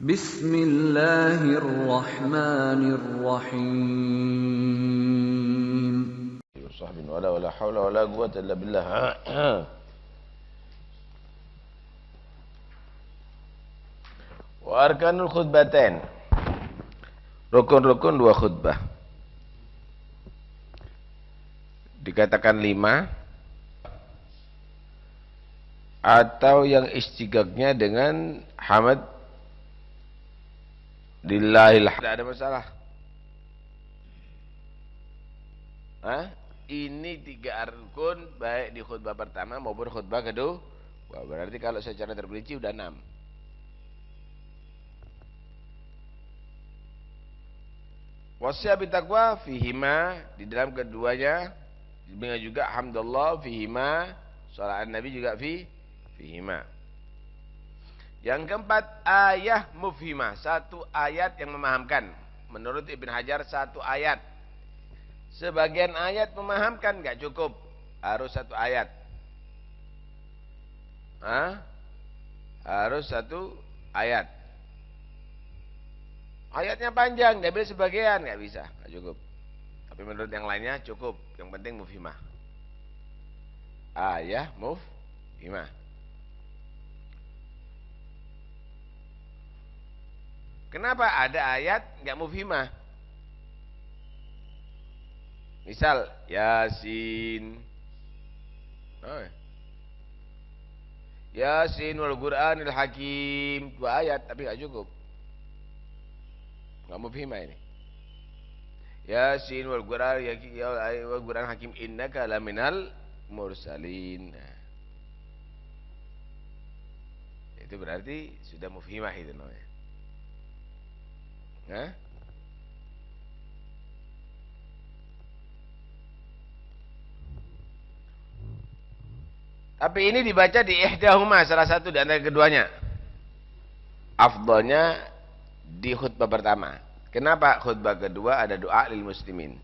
Bismillahirrahmanirrahim. Sahbin wala haula wala quwwata illa billah. Wa arkanul khutbatain. Rukun-rukun dua khutbah. Dikatakan 5 atau yang istigagnya dengan hamad lillahil hamd. Tidak ada masalah. Ini 3 rukun baik di khutbah pertama maupun khutbah kedua. Wah, berarti kalau secara terperinci udah 6. Wasiat bitaqwa fihima, di dalam keduanya demikian juga hamdallah fihima, salat Nabi juga fihima. Yang keempat, ayah mufhimah, satu ayat yang memahamkan. Menurut Ibn Hajar, satu ayat. Sebagian ayat memahamkan, enggak cukup, harus satu ayat. Harus satu ayat. Ayatnya panjang, diambil sebagian, enggak bisa, enggak cukup. Tapi menurut yang lainnya cukup. Yang penting mufhimah. Ayah mufhimah. Kenapa ada ayat enggak mufhimah? Misal Yasin. Yasin wal Qur'anil Hakim, 2 ayat tapi enggak cukup. Enggak mufhimah ini. Yasin wal Qur'an wal Qur'an Hakim innaka laminal mursalin. Itu berarti sudah mufhimah itu namanya. Tapi ini dibaca di ihdahuma, salah satu di antara keduanya. Afdalnya di khutbah pertama. Kenapa khutbah kedua ada doa lil muslimin?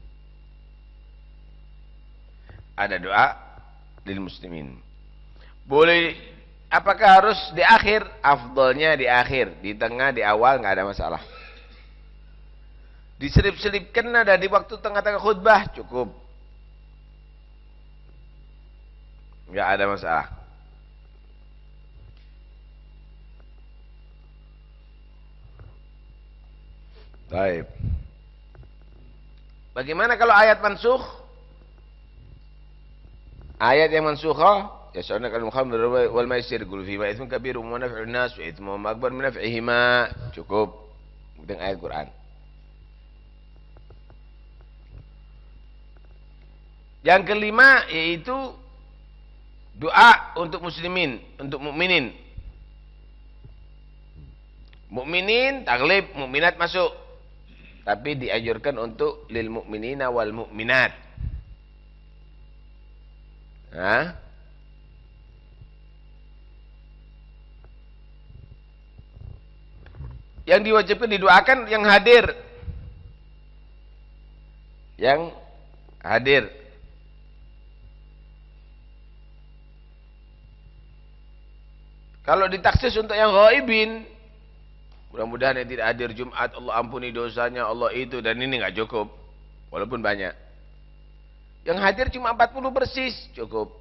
Ada doa lil muslimin. Boleh, apakah harus di akhir? Afdalnya di akhir, di tengah, di awal enggak ada masalah. Diselip-selipkan ada di waktu tengah-tengah khutbah cukup. Enggak ada masalah. Baik. Bagaimana kalau ayat mansukh? Ayat yang mansukhah, yas'alunaka anil khamri wal maisir qul fihima itsmun kabirun wa manaf'un lin-nas wa itsmuhuma akbar min naf'ihima. Cukup dengan ayat Quran. Yang kelima yaitu doa untuk muslimin, untuk mukminin. Mukminin taglib, mukminat masuk. Tapi dianjurkan untuk lil mukminina wal mukminat. Yang diwajibkan didoakan yang hadir. Yang hadir. Kalau ditaksis untuk yang ghaibin, mudah-mudahan yang tidak hadir Jumat, Allah ampuni dosanya, Allah itu dan ini enggak cukup. Walaupun banyak. Yang hadir cuma 40 persis, cukup.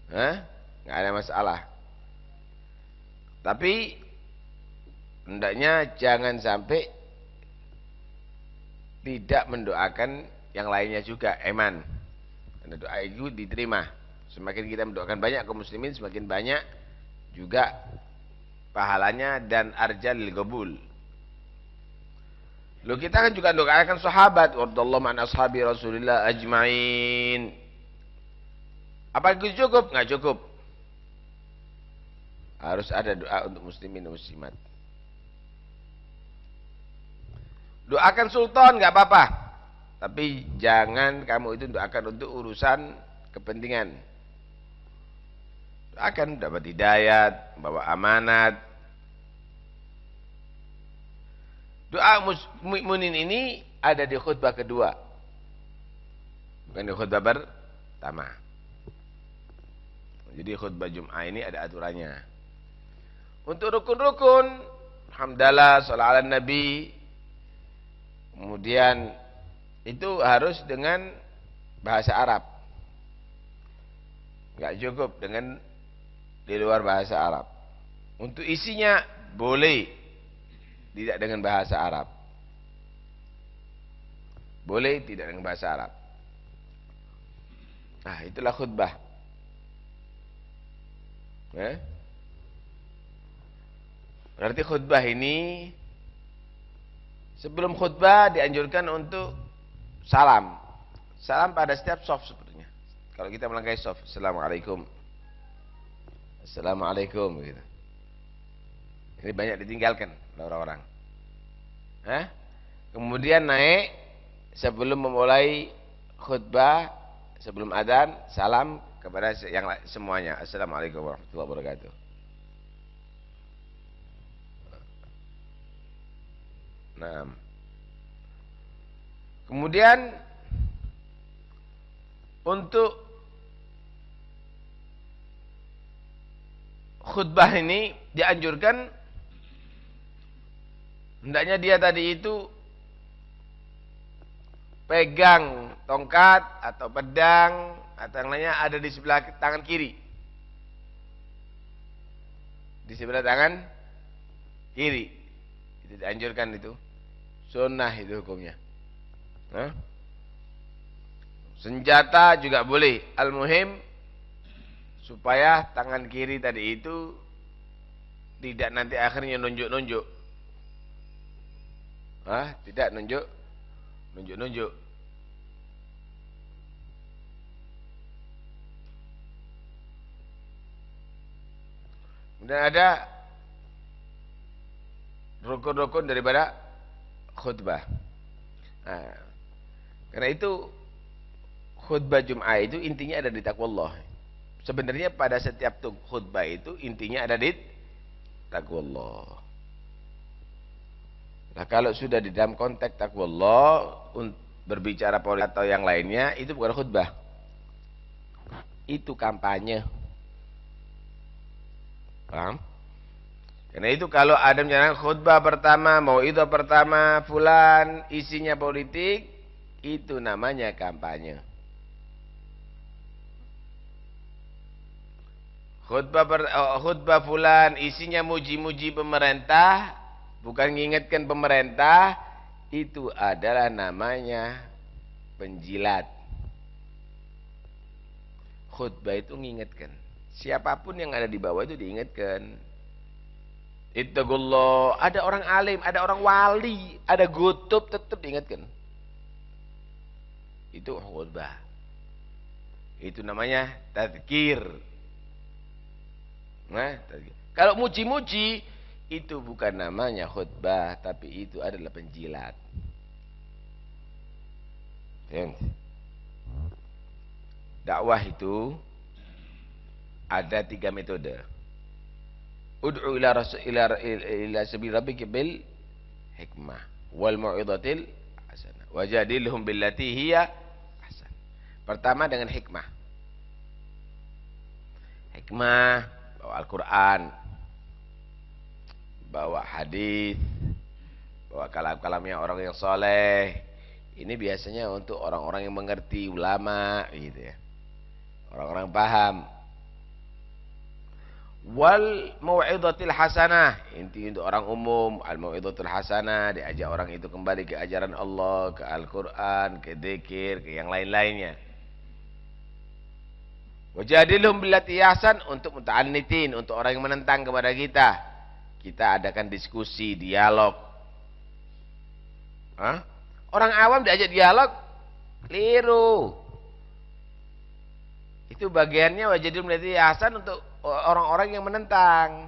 Enggak ada masalah. Tapi hendaknya jangan sampai tidak mendoakan yang lainnya juga, eman. Karena doa itu diterima. Semakin kita mendoakan banyak kaum muslimin, semakin banyak juga pahalanya dan arjalil qabul. Loh, kita kan juga doakan sahabat, radhiyallahu an ashabi Rasulillah ajmain. Apa itu cukup? Enggak cukup. Harus ada doa untuk muslimin dan muslimat. Doakan sultan enggak apa-apa. Tapi jangan kamu itu doakan untuk urusan kepentingan. Akan dapat hidayat, bawa amanat. Doa mukminin ini ada di khutbah kedua. Bukan di khutbah pertama. Jadi khutbah Jum'ah ini ada aturannya. Untuk rukun-rukun, hamdalah, sholawat ala Nabi, kemudian itu harus dengan bahasa Arab. Enggak cukup dengan di luar bahasa Arab. Untuk isinya boleh tidak dengan bahasa Arab. Boleh tidak dengan bahasa Arab. Nah, itulah khutbah. Berarti khutbah ini, sebelum khutbah dianjurkan untuk salam. Salam pada setiap shaf sepertinya. Kalau kita melangkahi shaf, Assalamualaikum. Assalamualaikum gitu. Ini banyak ditinggalkan oleh orang-orang. Kemudian naik sebelum memulai khutbah, sebelum adzan, salam kepada yang semuanya. Assalamualaikum warahmatullahi wabarakatuh. Nah, kemudian untuk khutbah ini dianjurkan hendaknya dia tadi itu pegang tongkat atau pedang atau yang lainnya ada di sebelah tangan kiri. Di sebelah tangan kiri. Itu dianjurkan itu. Sunnah itu hukumnya. Senjata juga boleh. Al-muhim supaya tangan kiri tadi itu tidak nanti akhirnya nunjuk-nunjuk. Tidak nunjuk-nunjuk. Kemudian ada rukun-rukun daripada khutbah. Karena itu khutbah Jum'ah itu intinya ada di taqwallah. Sebenarnya pada setiap khutbah itu intinya ada di taqwallah. Nah, kalau sudah di dalam konteks taqwallah berbicara politik atau yang lainnya itu bukan khutbah. Itu kampanye. Paham? Karena itu kalau ada menjalankan khutbah pertama, mauidhah pertama, fulan isinya politik, itu namanya kampanye. Khutbah fulan isinya muji-muji pemerintah, bukan mengingatkan pemerintah, itu adalah namanya penjilat. Khutbah itu mengingatkan. Siapapun yang ada di bawah itu diingatkan. Ittaqullah, ada orang alim, ada orang wali, ada gutub, tetap diingatkan. Itu khutbah. Itu namanya tadzkir. Kalau muji-muji itu bukan namanya khutbah, tapi itu adalah penjilat. Dakwah itu ada 3 metode. Ud'u ila sabil rabbika bil hikmah wal mau'izatil hasanah wajadilhum billati hiya ahsan. Pertama dengan hikmah. Hikmah bawa Al-Qur'an, bawa hadis, bawa kalam-kalamnya orang yang soleh. Ini biasanya untuk orang-orang yang mengerti, ulama gitu ya. Orang-orang paham. Wal mau'izatil hasanah, inti untuk orang umum. Al mau'izatul hasanah, diajak orang itu kembali ke ajaran Allah, ke Al-Qur'an, ke zikir, ke yang lain-lainnya. Wajadilhum billati ahsan, untuk muta'annitin, untuk orang yang menentang kepada kita. Kita adakan diskusi, dialog. Orang awam diajak dialog, keliru. Itu bagiannya wajadilhum billati ahsan untuk orang-orang yang menentang.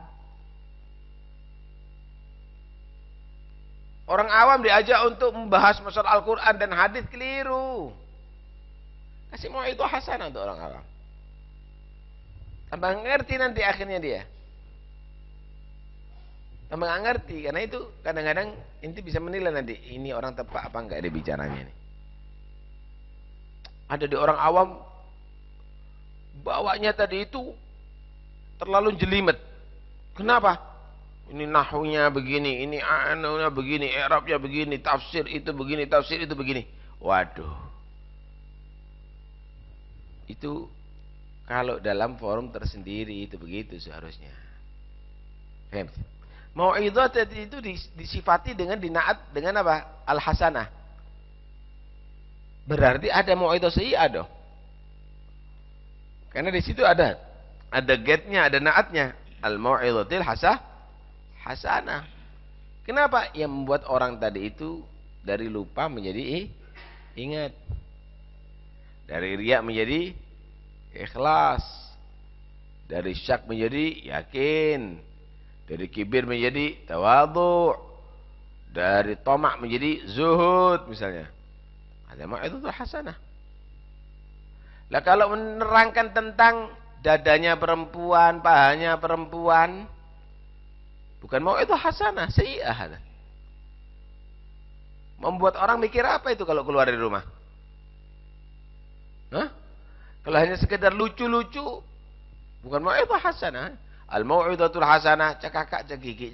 Orang awam diajak untuk membahas masalah Al-Quran dan hadis, keliru. Kasih mau itu hasanah untuk orang awam. Tambah ngerti nanti akhirnya dia. Tambah nggak ngerti, karena itu kadang-kadang inti bisa menilai nanti ini orang tepat apa enggak ada bicaranya nih. Ada di orang awam bawanya tadi itu terlalu jelimet. Kenapa? Ini nahwunya begini, ini anunya begini, i'rabnya begini, tafsir itu begini. Waduh. Itu kalau dalam forum tersendiri itu begitu seharusnya. Mau'idhah itu disifati dengan dinaat dengan apa? Al-hasanah. Berarti ada mau'idhah sayyi'ah dong. Karena di situ ada gate-nya, ada naatnya. Al-mau'idhatil hasanah. Kenapa? Yang membuat orang tadi itu dari lupa menjadi ingat. Dari riya menjadi ikhlas. Dari syak menjadi yakin. Dari kibir menjadi tawadhu. Dari tamak menjadi zuhud misalnya. Ada mau'idhatul hasanah. Lah kalau menerangkan tentang dadanya perempuan, pahanya perempuan, bukan mau itu hasanah, sayyi'ah. Membuat orang mikir apa itu kalau keluar dari rumah? Hah? Kalau hanya sekedar lucu-lucu, bukan mau itu hasanah. Al-mau'izatul hasanah, cekakak cekiki.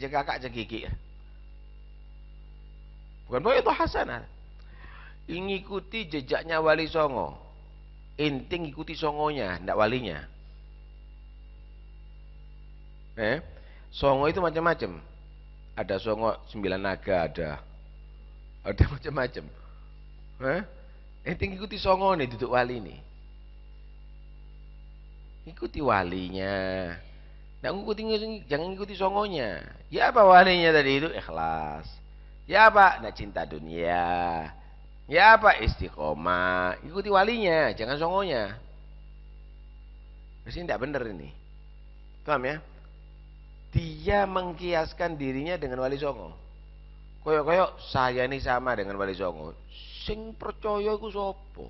Bukan mau itu hasanah. Ngikuti jejaknya Wali Songo. Inting ikuti songonya, ndak walinya. Songo itu macam-macam. Ada songo 9 naga, ada macam-macam. Inting ikuti songo nih, duduk wali nih. Ikuti walinya. Jangan ikuti songonya. Ya apa walinya tadi itu? Ikhlas. Ya apa? Ndak cinta dunia. Ya apa? Istiqomah. Ikuti walinya, jangan songonya. Ini tidak benar ini. Paham ya? Dia mengkiaskan dirinya dengan Wali Songo. Koyok-koyok saya ini sama dengan Wali Songo. Sing percaya iku sapa?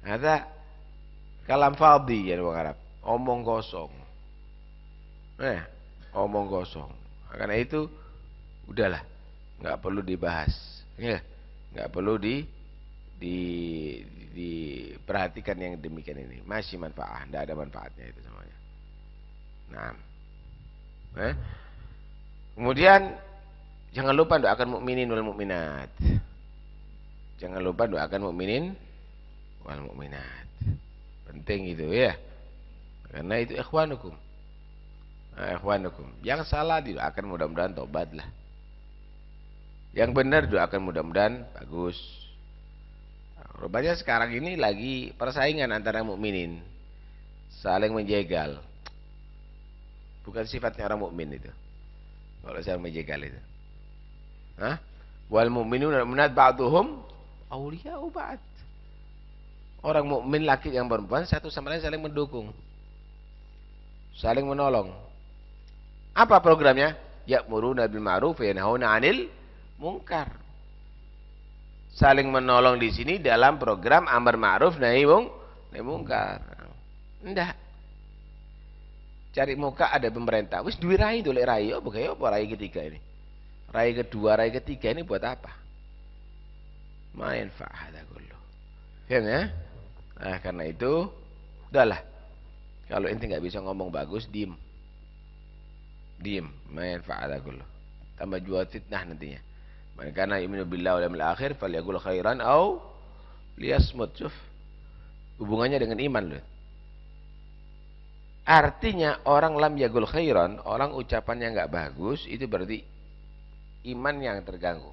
Ada kalam fadhi ya wong Arab. Omong kosong. Omong kosong. Karena itu udahlah. Nggak perlu dibahas, ya, nggak perlu diperhatikan yang demikian ini. Masih manfaat, nggak ada manfaatnya itu semuanya. Nah, kemudian jangan lupa doakan mukminin wal mukminat. Jangan lupa doakan mukminin wal mukminat. Penting itu ya, karena itu ikhwanukum. Ikhwanukum. Yang salah didoakan mudah-mudahan tobatlah. Yang benar doakan mudah-mudahan bagus. Rupanya sekarang ini lagi persaingan antara mukminin, saling menjegal. Bukan sifatnya orang mukmin itu. Kalau saling menjegal itu. Wal mu'minuna wal mu'minat ba'duhum awliya'u ba'd. Orang mukmin laki yang perempuan satu sama lain saling mendukung. Saling menolong. Apa programnya? Ya'muruna bil ma'ruf wa yanhauna 'anil mungkar. Saling menolong di sini dalam program amar ma'ruf nahi mungkar. Enggak. Cari muka ada pemerintah. Wis duwe rai dolek rai apa kaya apa rai ketiga ini. Rai kedua, rai ketiga ini buat apa? Main fa'ala kullu. Paham ya? Nah, karena itu udahlah. Kalau ente enggak bisa ngomong bagus, diem. Main fa'ala kullu. Tambah jual fitnah nantinya. Man kana yu'minu billahi wal yawmil akhir falyaqul khairan aw liyasmut. Hubungannya dengan iman loh. Artinya orang lam yaqul khairan, orang ucapannya enggak bagus, itu berarti iman yang terganggu.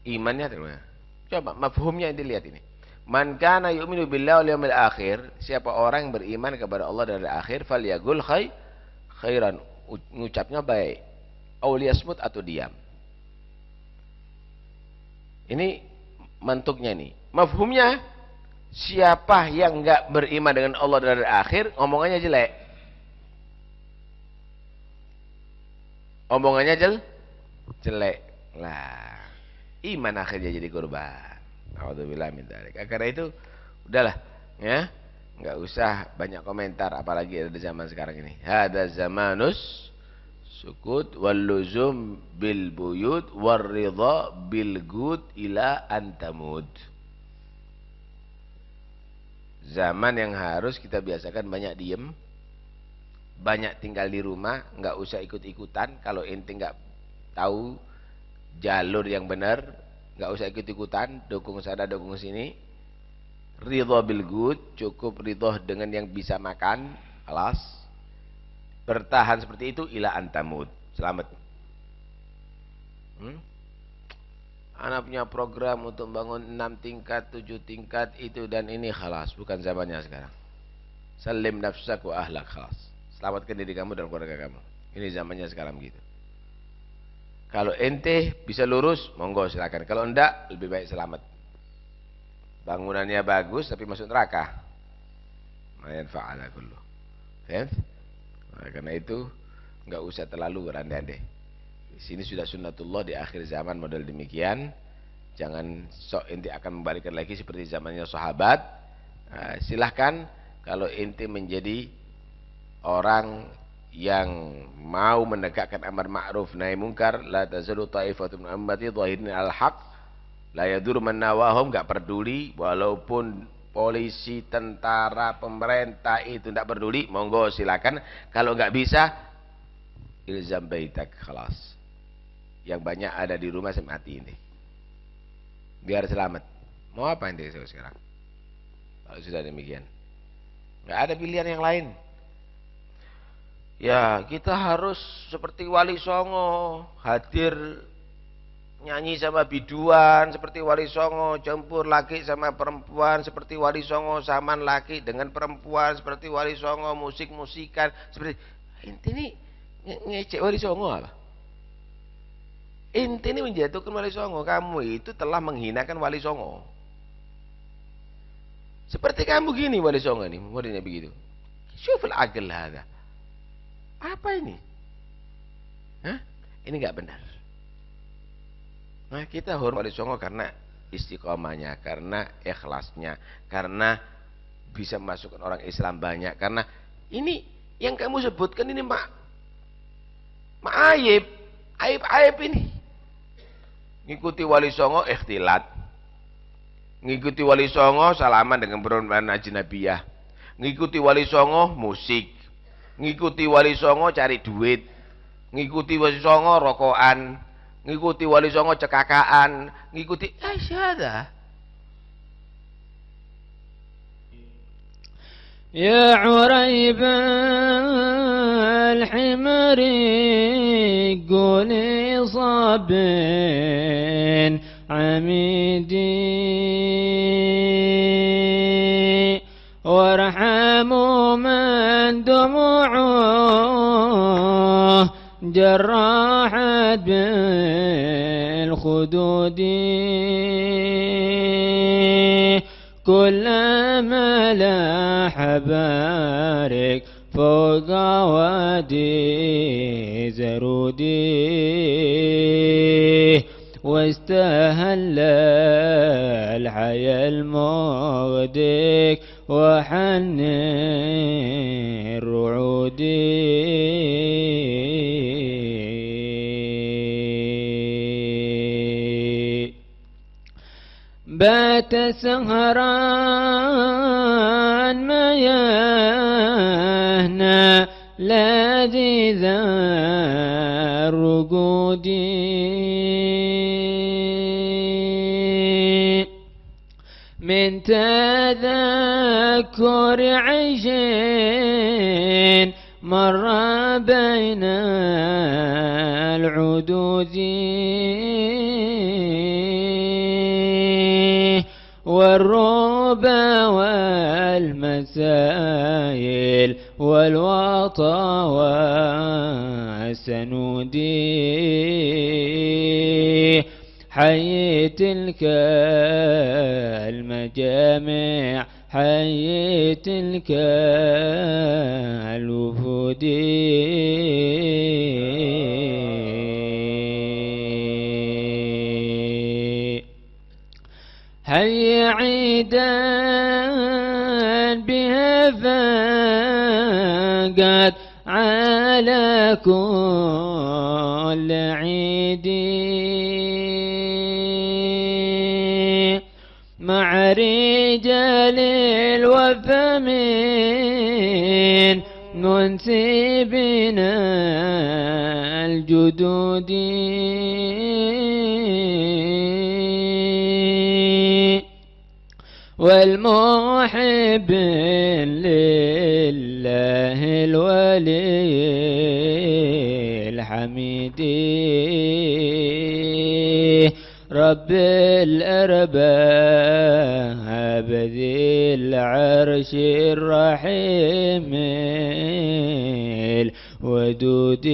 Imannya terganggu. Coba mafhumnya dilihat ini. Man kana yu'minu billahi wal yawmil akhir, siapa orang yang beriman kepada Allah dan hari akhir, falyaqul khairan, ngucapnya baik. Aw liyasmut atau diam. Ini mantuknya nih. Mafhumnya, siapa yang enggak beriman dengan Allah dan hari akhir, omongannya jelek. Omongannya jelek. Lah, iman akhirnya jadi korban. A'udzubillahi min dzalik. Karena itu udahlah, ya. Enggak usah banyak komentar apalagi ada zaman sekarang ini. Hada zamanus sukut wal luzum bil buyut war ridha bil gud ila antamud. Zaman yang harus kita biasakan banyak diem, banyak tinggal di rumah, nggak usah ikut-ikutan. Kalau ente nggak tahu jalur yang benar, nggak usah ikut-ikutan, dukung sana dukung sini. Ridho bil good, cukup ridho dengan yang bisa makan, alas. Bertahan seperti itu ila antamud, selamat. Anak punya program untuk bangun 6 tingkat, 7 tingkat itu dan ini, khalas, bukan zamannya sekarang. Salim nafsak wa ahlak, khalas. Selamatkan diri kamu dan keluarga kamu. Ini zamannya sekarang begitu. Kalau ente bisa lurus, monggo silakan. Kalau enggak, lebih baik selamat. Bangunannya bagus tapi masuk neraka. Mayan fa'ala kullu. Nah, karena itu enggak usah terlalu berandai-andai. Di sini sudah sunnatullah di akhir zaman model demikian. Jangan sok ente akan membalikkan lagi seperti zamannya sahabat. Nah, silahkan kalau ente menjadi orang yang mau menegakkan amar ma'ruf nahi munkar, la tazalu ta'ifatun min ummati dhahirin al-haq la yadur man nawahum, enggak peduli walaupun polisi, tentara, pemerintah itu enggak peduli, monggo silakan. Kalau enggak bisa, ilzam baitak, khalas. Yang banyak ada di rumah saya mati ini. Biar selamat. Mau apa ente sekarang? Kalau sudah demikian, enggak ada pilihan yang lain. Ya, kita harus seperti Wali Songo, hadir nyanyi sama biduan seperti Wali Songo, campur laki sama perempuan seperti Wali Songo, saman laki dengan perempuan seperti Wali Songo, musik-musikan seperti. Inti ini ngecek Wali Songo apa? Inti ini menjatuhkan Wali Songo. Kamu itu telah menghinakan Wali Songo. Seperti kamu gini Wali Songo ini, modelnya begitu. Syuful aql hada. Apa ini? Hah? Ini enggak benar. Nah, kita hormat Wali Songo karena istiqomahnya, karena ikhlasnya, karena bisa memasukkan orang Islam banyak. Karena ini yang kamu sebutkan ini aib ini. Ngikuti Wali Songo ikhtilat. Ngikuti Wali Songo salaman dengan perempuan ajnabiyah. Ngikuti Wali Songo musik. Ngikuti Wali Songo cari duit. Ngikuti Wali Songo rokokan. Ngikuti Wali Songo cekakaan. Ngikuti syada. Ya Urayb al-himari quli sabin amidi warhamu man dumu'uh جراحت بالخدود كلما لاح بارك فوق وادي زرودي واستهل الحيا المغدك وحن الرعود بات سهران ما يهنى لذيذ الرقود من تذكر عيش مر بين العدود والربا والمسائل والوطا والسنود حي تلك المجامع حي تلك الوفود هيا عيدا بها فقد على كل عيد مع رجال الوفا من منسبنا الجدود والمحب لله الولي الحميد رب الأرباب ذي العرش الرحيم الودود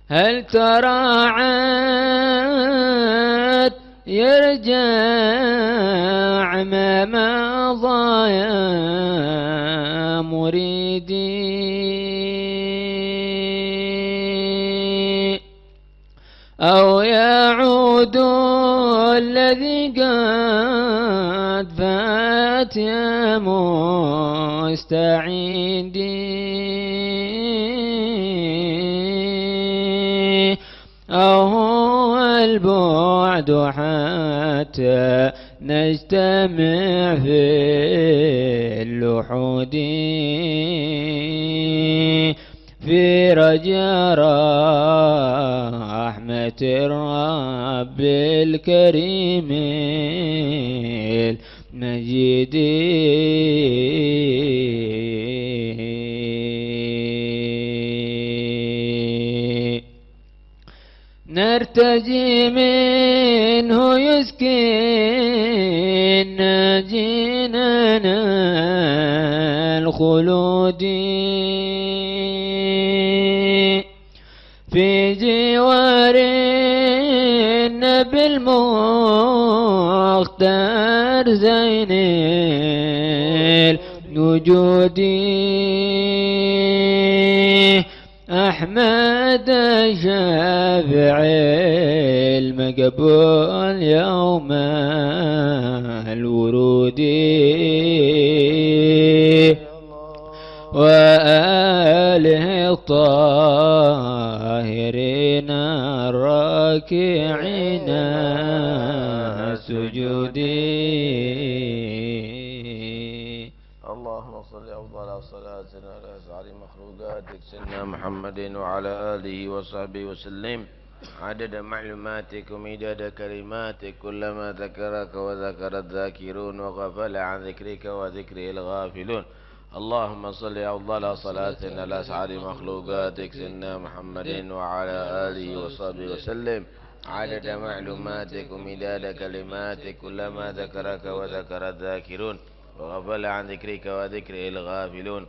هل تراعت يرجع ما مضى يا مريدي أو يعود الذي قد فات يا مستعيدي أو هو البعد حتى نجتمع في اللحود في رجاء رحمة الرب الكريم المجيد نرتجي منه يسكن جنانا الخلود في جوار النبي المختار زين الوجود أحمد شافع المقبول يوم الورود وآله الطاهرين الراكعين السجود. اللهم صل أفضل صلاة على أسعد مخلوقاتك سيدنا محمد وعلى آله وصحبه وسلم عدد معلوماتك ومداد كلماتك كلما ذكرك وذكر الذاكرون وغفل عن ذكرك وذكره الغافلون. اللهم صل أفضل صلاة على أسعد مخلوقاتك سيدنا محمد وعلى آله وصحبه وسلم عدد معلوماتك ومداد كلماتك كلما ذكرك وذكر الذاكرون وغفل عن ذكرك وذكره الغافلون.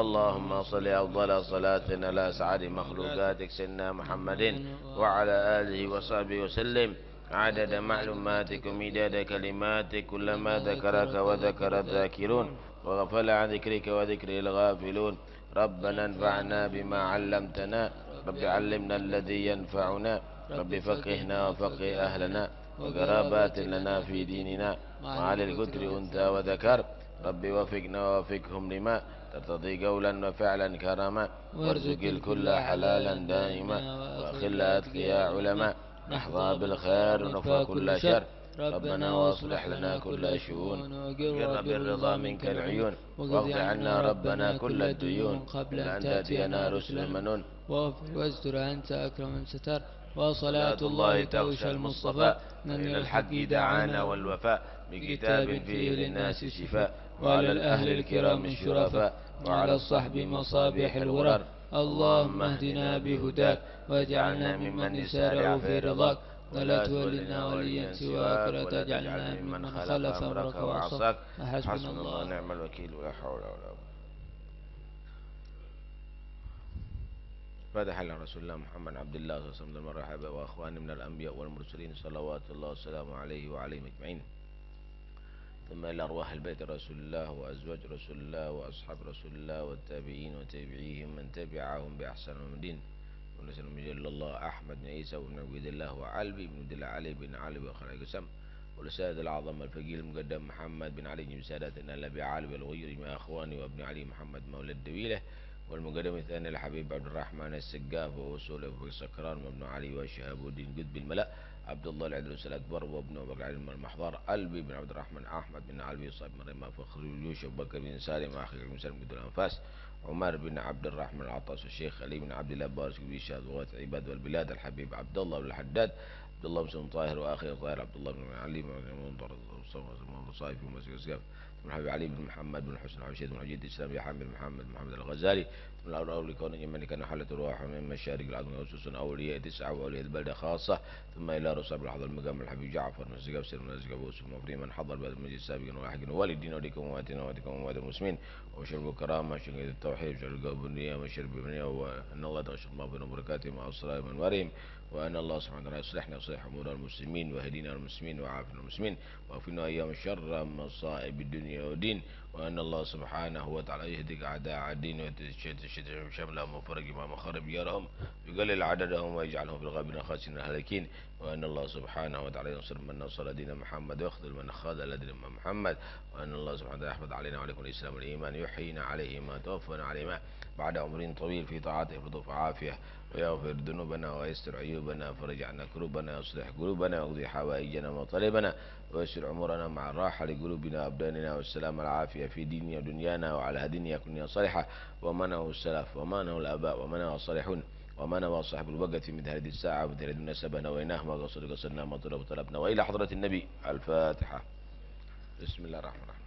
اللهم صل أفضل صلاة على أسعد مخلوقاتك سيدنا محمد وعلى آله وصحبه وسلم عدد معلوماتك ومداد كلماتك كلما ذكرك وذكر الذاكرون وغفل عن ذكرك وذكره الغافلون. ربنا انفعنا بما علمتنا رب علمنا الذي ينفعنا رب فقهنا وفقه أهلنا وقرابات لنا في ديننا وعلى القدر أنثى وذكر رب وفقنا ووفقهم لما ترتضي قولا وفعلا كرما وارزق الكل حلالا دائما وأخل أتقياء علماء نحظى بالخير ونفى كل شر. ربنا واصلح لنا كل شؤون وقر بالرضا منك العيون واقض عنا ربنا كل الديون قبل أن تأتينا رسل منون واستر أنت أكرم من ستر. وصلاة الله تغشى المصطفى من الحق دعانا والوفاء بكتاب فيه للناس شفاء وعلى الأهل الكرام الشرفاء وعلى الصحب مصابيح الغرر. اللهم اهدنا بهداك واجعلنا ممن يسارع في رضاك ولا تولنا وليا سواك ولا تجعلنا ممن خلف أمرك وعصاك. حسبنا الله ونعم الوكيل ولا حول ولا قوة. فتح على رسول الله محمد عبد الله صلى الله عليه وسلم المرحبا وأخواني من الأنبياء والمرسلين صلوات الله وسلامه عليه وعليهم أجمعين. ثم إلى أرواح البيت رسول الله وأزواج رسول الله وأصحاب رسول الله والتابعين وتابعيهم من تبعهم بأحسن الدين. ونسأل مجل الله أحمد بن عيسى بن عبيد الله وعلبي بن عبد الله علي بن علي وخلق قسم ولسيد الأعظم الفقيه المقدم محمد بن علي بن ساداتنا النبي علي الغير مع أخواني وابن علي محمد مولى الدويلة والمقدم الثاني الحبيب عبد الرحمن السقاف ووصوله في سكران وابن علي وشهاب الدين قطب الملأ عبد الله العدروس الأكبر وابن بكر العلم المحضر البي بن عبد الرحمن أحمد بن علوي صاحب مريم فخر الجيوش بكر بن سالم أخي بن سالم بن الأنفاس عمر بن عبد الرحمن العطاس الشيخ علي بن عبد الله بارك بن شهاد وغاث عباد والبلاد الحبيب عبد الله بن الحداد عبد الله بن طاهر وأخي طاهر عبد الله بن علي بن صايف ومسيح ثم الحبيب علي بن محمد بن حسن حمشيد بن عجيد الإسلام يا حامد محمد الغزالي ثم الأولى لكون يمن كان حالة روح من مشارق الأرض وخصوصا أولياء 9 وأولياء البلدة خاصة ثم إلى رسول الحضر المقام الحبيب جعفر بن سقاف سير من سقاف وسلم من حضر بعد المجلس سابقا ولاحقا والدين وليكم وواتنا وواتكم ووات المسلمين وشرب كرامة شنقة التوحيد وشرب القلب النية وشرب النية وأن الله تغشى الله بين وبركاته مع الصلاة من ورهم وأن الله سبحانه وتعالى يصلحنا ويصلح أمور المسلمين وهدينا المسلمين وعافنا المسلمين وأوفنا أيام شر مصائب الدنيا والدين وأن الله سبحانه وتعالى يهدك أعداء الدين ويتشتت شملهم وفرج مع مخارب يارهم يقلل عددهم ويجعلهم في الغابرين خاسرين هالكين وأن الله سبحانه وتعالى ينصر من نصر دين محمد ويخذل من خذل دين محمد وأن الله سبحانه وتعالى يحفظ علينا وعليكم الإسلام والإيمان يحيينا عليه ما توفنا عليه ما بعد عمر طويل في طاعته بلطف عافية ويغفر ذنوبنا ويستر عيوبنا فرج عنا كروبنا يصلح قلوبنا ويقضي حوائجنا وطلبنا ويسر عمرنا مع الراحة لقلوبنا وأبداننا والسلام العافية في ديننا ودنيانا وعلى هدينا كنا صالحة ومنه السلف ومنه الآباء ومنه الصالحون ومنه صاحب الوقت في مثل هذه الساعة وفي هذه المناسبة نويناه ما قصدنا ما طلبنا وإلى حضرة النبي الفاتحة. بسم الله الرحمن الرحيم.